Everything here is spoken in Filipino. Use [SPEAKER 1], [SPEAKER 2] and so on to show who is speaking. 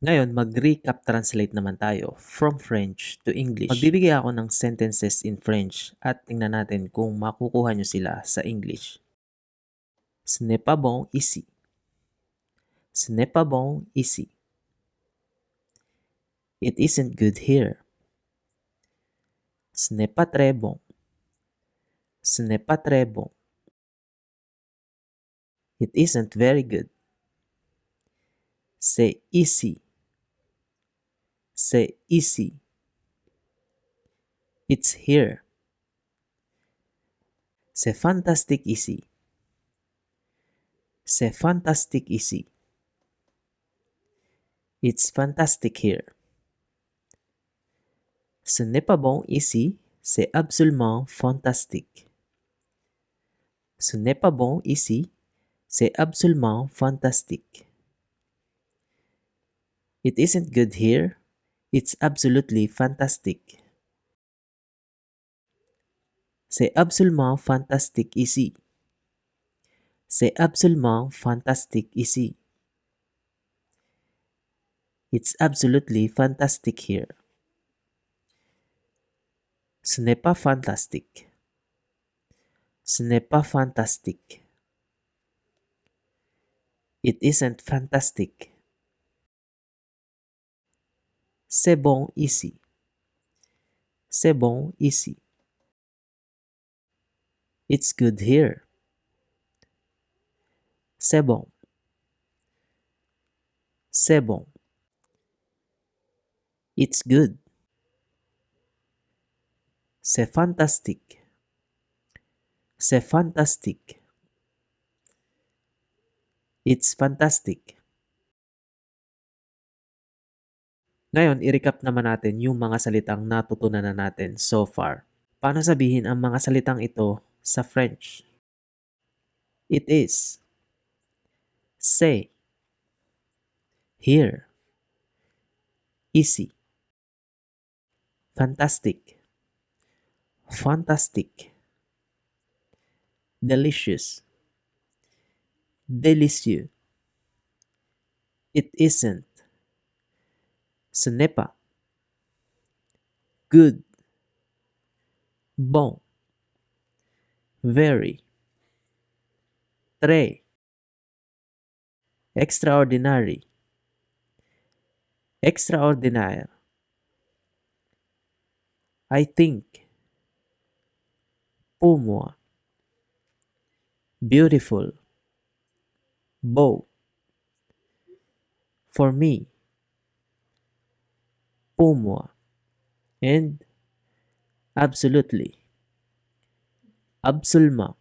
[SPEAKER 1] Ngayon, mag-recap translate naman tayo from French to English. Magbibigay ako ng sentences in French at tingnan natin kung makukuha nyo sila sa English. Ce n'est pas bon ici. Ce n'est pas bon ici. It isn't good here. Ce n'est pas très bon. Ce n'est pas très bon. It isn't very good. C'est ici. C'est ici. It's here. C'est fantastique ici. C'est fantastique ici. It's fantastic here. Ce n'est pas bon ici, c'est absolument fantastique. Ce n'est pas bon ici, c'est absolument fantastique. It isn't good here, it's absolutely fantastic. C'est absolument fantastique ici. C'est absolument fantastique ici. It's absolutely fantastic here. Ce n'est pas fantastique. Ce n'est pas fantastique. It isn't fantastic. C'est bon ici. C'est bon ici. It's good here. C'est bon. C'est bon. It's good. C'est fantastique. C'est fantastique. It's fantastic. Ngayon, i-recap naman natin yung mga salitang natutunan na natin so far. Paano sabihin ang mga salitang ito sa French? It is. Say. Here. Easy. Fantastic. Fantastic. Delicious. Délicieux. It isn't. Ce n'est pas. Good. Bon. Very. Très. Extraordinary. Extraordinaire. I think. Pour moi. Beautiful. Beau. For me. Pour moi. And absolutely. Absolument.